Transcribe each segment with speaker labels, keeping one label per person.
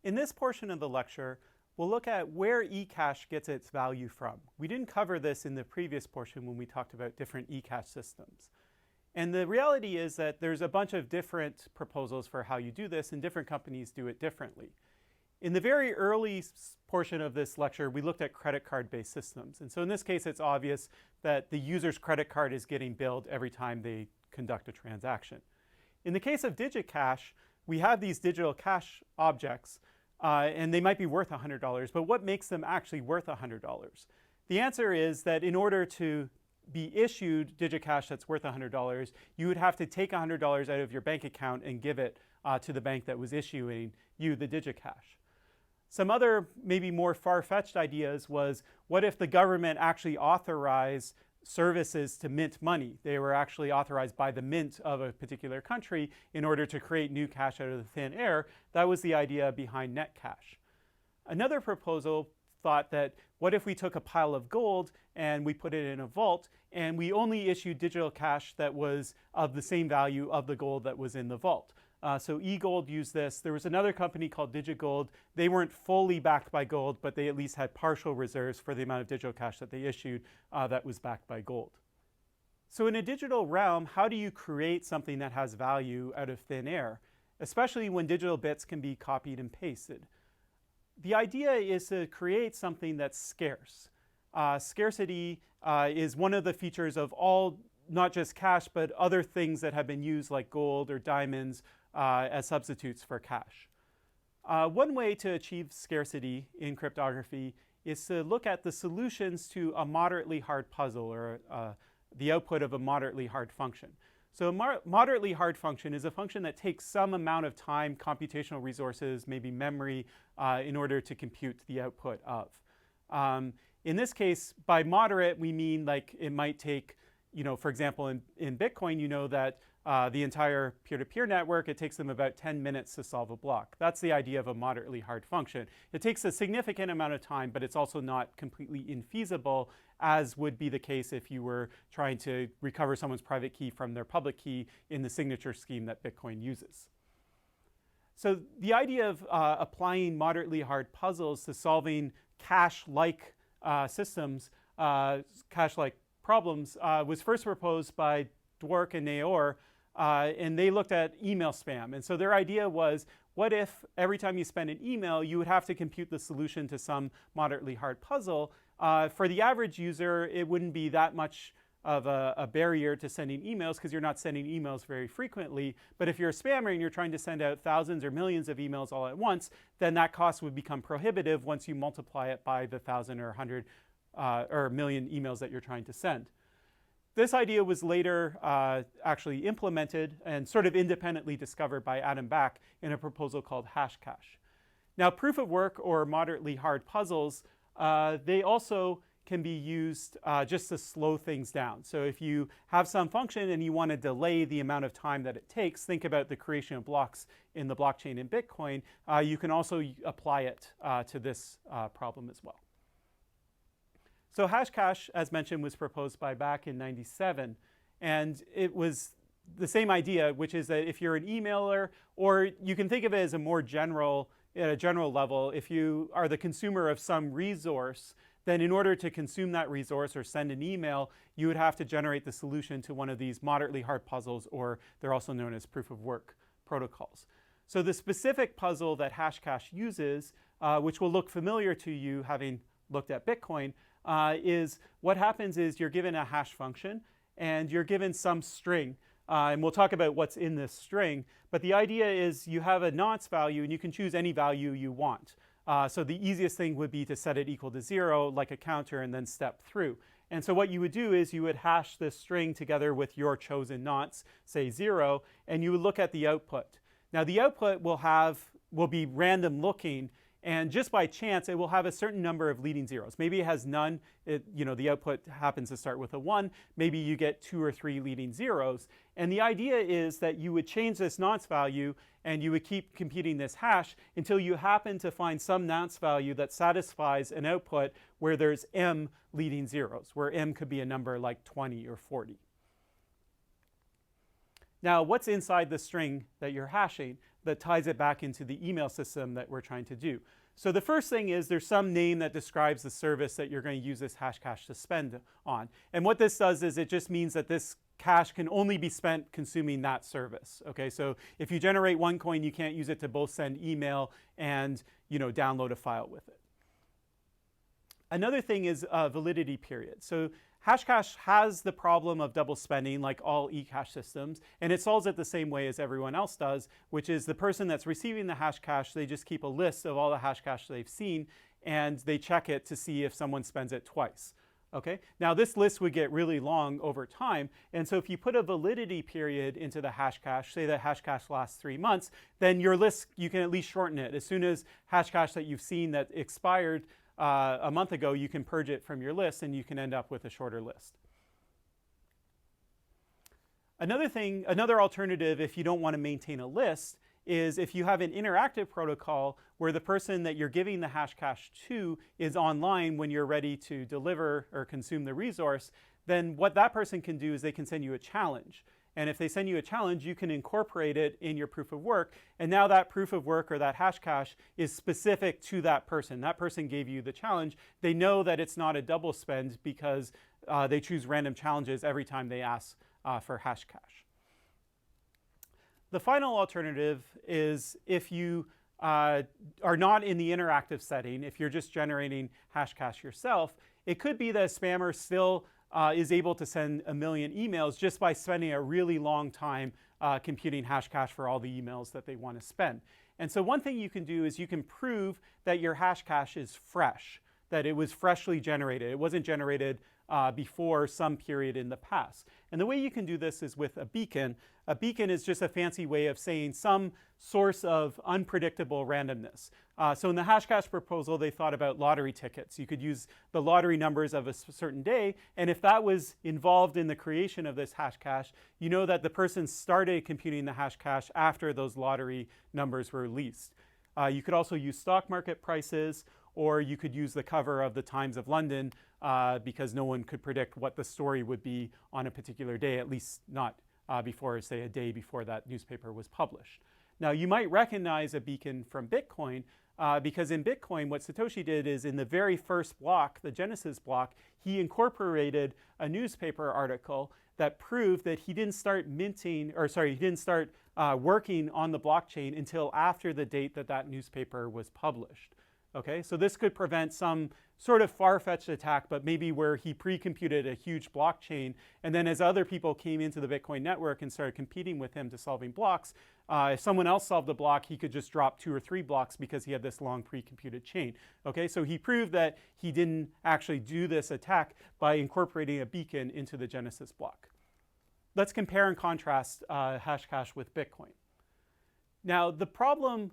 Speaker 1: In this portion of the lecture, we'll look at where eCash gets its value from. We didn't cover this in the previous portion when we talked about different eCash systems. And the reality is that there's a bunch of different proposals for how you do this, and different companies do it differently. In the very early portion of this lecture, we looked at credit card-based systems. And so in this case, it's obvious that the user's credit card is getting billed every time they conduct a transaction. In the case of DigiCash, we have these digital cash objects, and they might be worth $100, but what makes them actually worth $100? The answer is that in order to be issued DigiCash that's worth $100, you would have to take $100 out of your bank account and give it to the bank that was issuing you the DigiCash. Some other, maybe more far-fetched ideas was, what if the government actually authorized services to mint money? They were actually authorized by the mint of a particular country in order to create new cash out of the thin air. That was the idea behind Netcash. Another proposal thought that, what if we took a pile of gold and we put it in a vault and we only issued digital cash that was of the same value of the gold that was in the vault? So eGold used this. There was another company called DigiGold. They weren't fully backed by gold, but they at least had partial reserves for the amount of digital cash that they issued that was backed by gold. So in a digital realm, how do you create something that has value out of thin air, especially when digital bits can be copied and pasted? The idea is to create something that's scarce. Scarcity is one of the features of all, not just cash, but other things that have been used like gold or diamonds as substitutes for cash. One way to achieve scarcity in cryptography is to look at the solutions to a moderately hard puzzle, or the output of a moderately hard function. So a moderately hard function is a function that takes some amount of time, computational resources, maybe memory, in order to compute the output of. In this case, by moderate, we mean like it might take, for example, in Bitcoin, that the entire peer-to-peer network, it takes them about 10 minutes to solve a block. That's the idea of a moderately hard function. It takes a significant amount of time, but it's also not completely infeasible, as would be the case if you were trying to recover someone's private key from their public key in the signature scheme that Bitcoin uses. So the idea of applying moderately hard puzzles to solving cache-like systems, cache-like problems, was first proposed by Dwork and Naor, and they looked at email spam. And so their idea was, what if every time you spend an email, you would have to compute the solution to some moderately hard puzzle? For the average user, it wouldn't be that much of a barrier to sending emails because you're not sending emails very frequently. But if you're a spammer and you're trying to send out thousands or millions of emails all at once, then that cost would become prohibitive once you multiply it by the 1,000 or 100 or million emails that you're trying to send. This idea was later actually implemented and sort of independently discovered by Adam Back in a proposal called Hashcash. Now, proof of work or moderately hard puzzles, they also can be used just to slow things down. So if you have some function and you want to delay the amount of time that it takes, think about the creation of blocks in the blockchain in Bitcoin, you can also apply it to this problem as well. So Hashcash, as mentioned, was proposed by Back in '97, and it was the same idea, which is that if you're an emailer, or you can think of it as a more general, at a general level, if you are the consumer of some resource, then in order to consume that resource or send an email, you would have to generate the solution to one of these moderately hard puzzles, or they're also known as proof of work protocols. So the specific puzzle that Hashcash uses, which will look familiar to you having looked at Bitcoin, is what happens is you're given a hash function and you're given some string. And we'll talk about what's in this string. But the idea is you have a nonce value and you can choose any value you want. So the easiest thing would be to set it equal to 0, like a counter, and then step through. And so what you would do is you would hash this string together with your chosen nonce, say 0, and you would look at the output. Now the output will be random looking, and just by chance, it will have a certain number of leading zeros. Maybe it has none. The output happens to start with a 1. Maybe you get 2 or 3 leading zeros. And the idea is that you would change this nonce value and you would keep computing this hash until you happen to find some nonce value that satisfies an output where there's m leading zeros, where m could be a number like 20 or 40. Now, what's inside the string that you're hashing? that ties it back into the email system that we're trying to do. So the first thing is there's some name that describes the service that you're going to use this hash cache to spend on. And what this does is it just means that this cache can only be spent consuming that service. Okay, so if you generate OneCoin, you can't use it to both send email and download a file with it. Another thing is validity period. So Hashcash has the problem of double spending like all eCash systems, and it solves it the same way as everyone else does, which is the person that's receiving the Hashcash, they just keep a list of all the Hashcash they've seen, and they check it to see if someone spends it twice. Okay? Now this list would get really long over time, and so if you put a validity period into the Hashcash, say that Hashcash lasts 3 months, then your list, you can at least shorten it. As soon as Hashcash that you've seen that expired a month ago, you can purge it from your list and you can end up with a shorter list. Another alternative if you don't want to maintain a list is if you have an interactive protocol where the person that you're giving the Hashcash to is online when you're ready to deliver or consume the resource, then what that person can do is they can send you a challenge. And if they send you a challenge, you can incorporate it in your proof of work. And now that proof of work or that Hashcash is specific to that person. That person gave you the challenge. They know that it's not a double spend because they choose random challenges every time they ask for Hashcash. The final alternative is if you are not in the interactive setting, if you're just generating Hashcash yourself, it could be that a spammer still is able to send 1 million emails just by spending a really long time computing Hashcash for all the emails that they want to spend. And so one thing you can do is you can prove that your Hashcash is fresh, that it was freshly generated. It wasn't generated before some period in the past. And the way you can do this is with a beacon. A beacon is just a fancy way of saying some source of unpredictable randomness. So in the Hashcash proposal, they thought about lottery tickets. You could use the lottery numbers of a certain day, and if that was involved in the creation of this Hashcash, you know that the person started computing the Hashcash after those lottery numbers were released. You could also use stock market prices, or you could use the cover of the Times of London because no one could predict what the story would be on a particular day, at least not before, say, a day before that newspaper was published. Now, you might recognize a beacon from Bitcoin because in Bitcoin, what Satoshi did is in the very first block, the Genesis block, he incorporated a newspaper article that proved that he didn't start working on the blockchain until after the date that that newspaper was published. Okay, so this could prevent some sort of far-fetched attack, but maybe where he pre-computed a huge blockchain, and then as other people came into the Bitcoin network and started competing with him to solving blocks, if someone else solved a block, he could just drop 2 or 3 blocks because he had this long pre-computed chain. Okay, so he proved that he didn't actually do this attack by incorporating a beacon into the Genesis block. Let's compare and contrast Hashcash with Bitcoin. Now, the problem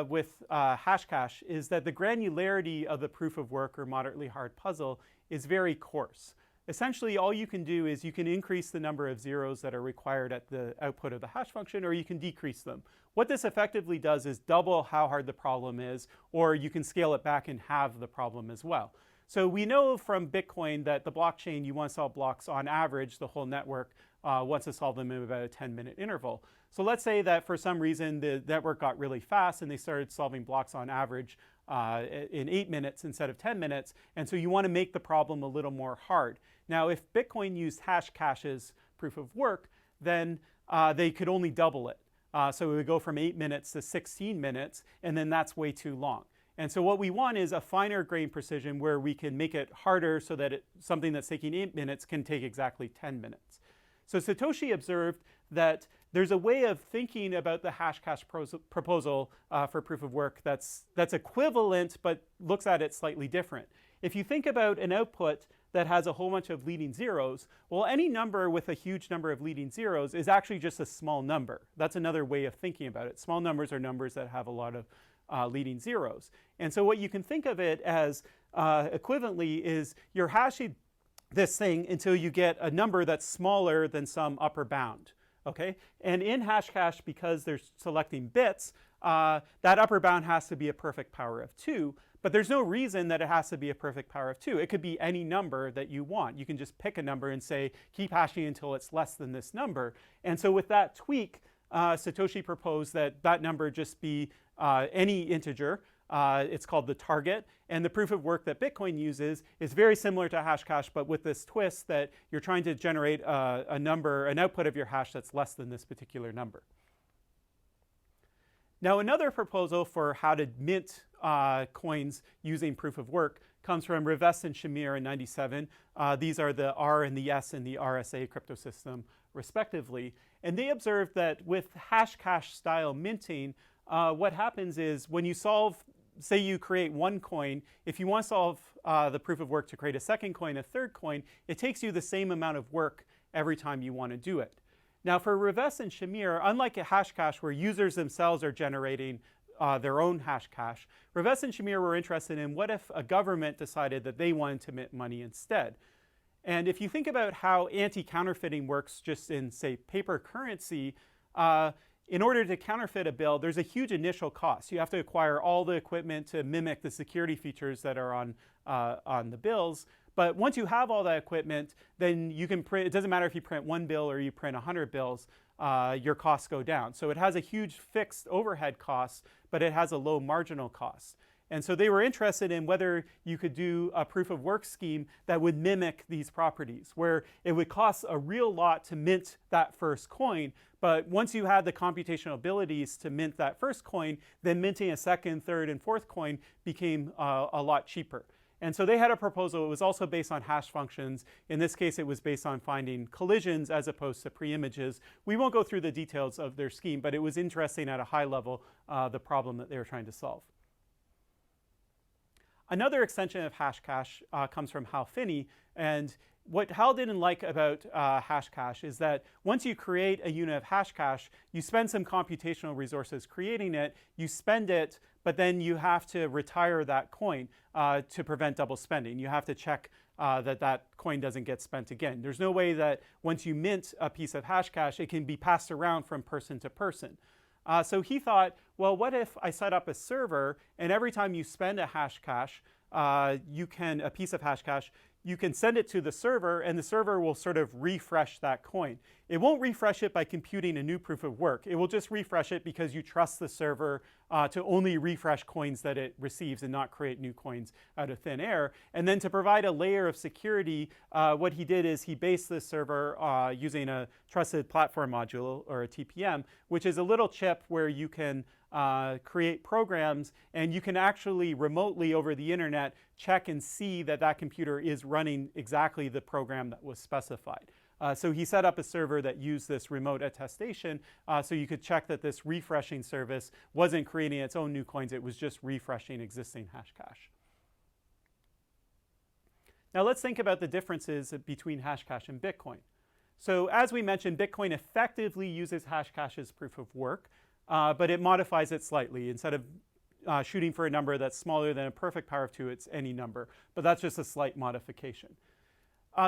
Speaker 1: with Hashcash is that the granularity of the proof of work or moderately hard puzzle is very coarse. Essentially, all you can do is you can increase the number of zeros that are required at the output of the hash function, or you can decrease them. What this effectively does is double how hard the problem is, or you can scale it back and halve the problem as well. So we know from Bitcoin that the blockchain, you want to solve blocks on average, the whole network wants to solve them in about a 10-minute interval. So let's say that for some reason the network got really fast and they started solving blocks on average in 8 minutes instead of 10 minutes. And so you want to make the problem a little more hard. Now, if Bitcoin used Hashcash's proof of work, then they could only double it. So it would go from 8 minutes to 16 minutes, and then that's way too long. And so what we want is a finer grain precision where we can make it harder so that something that's taking 8 minutes can take exactly 10 minutes. So Satoshi observed that there's a way of thinking about the Hashcash proposal for proof of work that's equivalent but looks at it slightly different. If you think about an output that has a whole bunch of leading zeros, well, any number with a huge number of leading zeros is actually just a small number. That's another way of thinking about it. Small numbers are numbers that have a lot of leading zeros. And so what you can think of it as equivalently is you're hashing this thing until you get a number that's smaller than some upper bound. Okay? And in Hashcash, because they're selecting bits, that upper bound has to be a perfect power of 2, but there's no reason that it has to be a perfect power of 2. It could be any number that you want. You can just pick a number and say, keep hashing until it's less than this number. And so with that tweak, Satoshi proposed that that number just be any integer. It's called the target. And the proof of work that Bitcoin uses is very similar to Hashcash, but with this twist that you're trying to generate a number, an output of your hash that's less than this particular number. Now, another proposal for how to mint coins using proof of work comes from Rivest and Shamir in '97. These are the R and the S in the RSA crypto system, respectively. And they observed that with Hashcash style minting, what happens is when you solve, say you create one coin, if you want to solve the proof of work to create a second coin, a third coin, it takes you the same amount of work every time you want to do it. Now, for Rivest and Shamir, unlike a Hashcash where users themselves are generating their own Hashcash, Rivest and Shamir were interested in what if a government decided that they wanted to mint money instead. And if you think about how anti-counterfeiting works just in, say, paper currency, in order to counterfeit a bill, there's a huge initial cost. You have to acquire all the equipment to mimic the security features that are on the bills. But once you have all that equipment, then you can print, it doesn't matter if you print one bill or you print 100 bills, your costs go down. So it has a huge fixed overhead cost, but it has a low marginal cost. And so they were interested in whether you could do a proof of work scheme that would mimic these properties, where it would cost a real lot to mint that first coin, but once you had the computational abilities to mint that first coin, then minting a second, third, and fourth coin became a lot cheaper. And so they had a proposal. It was also based on hash functions. In this case, it was based on finding collisions as opposed to pre-images. We won't go through the details of their scheme, but it was interesting at a high level, the problem that they were trying to solve. Another extension of Hashcash comes from Hal Finney. And what Hal didn't like about Hashcash is that once you create a unit of Hashcash, you spend some computational resources creating it, you spend it, but then you have to retire that coin to prevent double spending. You have to check that that coin doesn't get spent again. There's no way that once you mint a piece of Hashcash, it can be passed around from person to person. So he thought, well, what if I set up a server, and every time you spend a Hashcash, a piece of Hashcash, you can send it to the server, and the server will sort of refresh that coin. It won't refresh it by computing a new proof of work. It will just refresh it because you trust the server to only refresh coins that it receives and not create new coins out of thin air. And then to provide a layer of security, what he did is he based this server using a trusted platform module, or a TPM, which is a little chip where you can create programs, and you can actually remotely over the internet check and see that that computer is running exactly the program that was specified. So he set up a server that used this remote attestation, so you could check that this refreshing service wasn't creating its own new coins, it was just refreshing existing Hashcash. Now let's think about the differences between Hashcash and Bitcoin. So as we mentioned, Bitcoin effectively uses Hashcash as proof of work, but it modifies it slightly. Instead of shooting for a number that's smaller than a perfect power of 2, it's any number. But that's just a slight modification.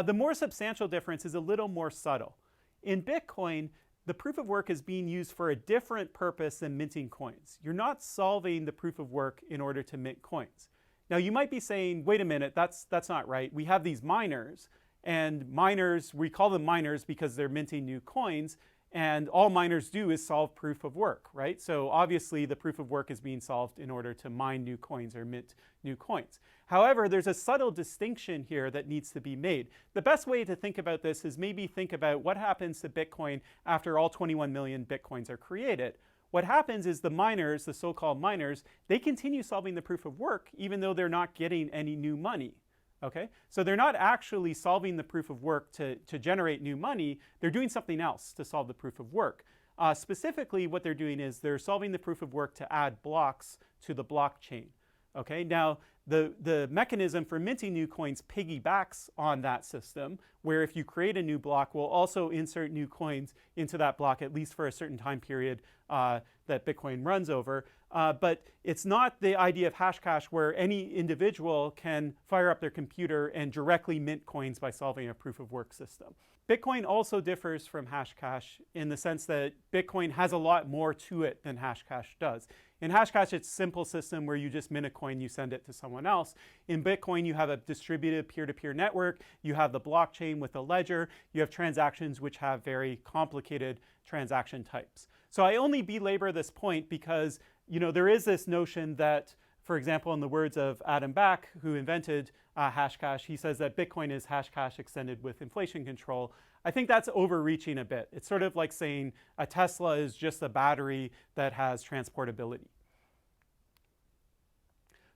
Speaker 1: The more substantial difference is a little more subtle. In Bitcoin, the proof of work is being used for a different purpose than minting coins. You're not solving the proof of work in order to mint coins. Now you might be saying, wait a minute, that's not right. We have these miners, and miners, we call them miners because they're minting new coins, and all miners do is solve proof of work, right? So obviously the proof of work is being solved in order to mine new coins or mint new coins. However, there's a subtle distinction here that needs to be made. The best way to think about this is maybe think about what happens to Bitcoin after all 21 million Bitcoins are created. What happens is the miners, the so-called miners, they continue solving the proof of work even though they're not getting any new money. Okay? So they're not actually solving the proof of work to generate new money. They're doing something else to solve the proof of work. Specifically, what they're doing is they're solving the proof of work to add blocks to the blockchain. Okay? Now, the mechanism for minting new coins piggybacks on that system, where if you create a new block, we'll also insert new coins into that block, at least for a certain time period that Bitcoin runs over. But it's not the idea of Hashcash where any individual can fire up their computer and directly mint coins by solving a proof of work system. Bitcoin also differs from Hashcash in the sense that Bitcoin has a lot more to it than Hashcash does. In Hashcash, it's a simple system where you just mint a coin, you send it to someone else. In Bitcoin, you have a distributed peer-to-peer network, you have the blockchain with a ledger, you have transactions which have very complicated transaction types. So I only belabor this point because there is this notion that, for example, in the words of Adam Back, who invented Hashcash, he says that Bitcoin is Hashcash extended with inflation control. I think that's overreaching a bit. It's sort of like saying a Tesla is just a battery that has transportability.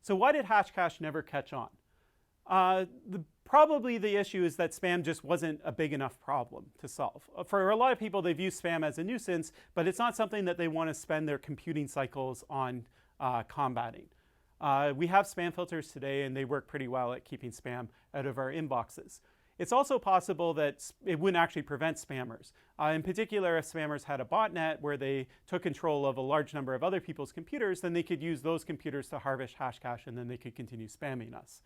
Speaker 1: So why did Hashcash never catch on? Probably the issue is that spam just wasn't a big enough problem to solve. For a lot of people, they view spam as a nuisance, but it's not something that they want to spend their computing cycles on combating. We have spam filters today, and they work pretty well at keeping spam out of our inboxes. It's also possible that it wouldn't actually prevent spammers. In particular, if spammers had a botnet where they took control of a large number of other people's computers, then they could use those computers to harvest Hashcash, and then they could continue spamming us.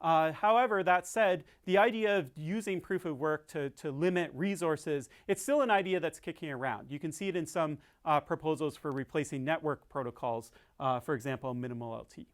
Speaker 1: However, that said, the idea of using proof of work to limit resources, it's still an idea that's kicking around. You can see it in some proposals for replacing network protocols, for example, minimal LT.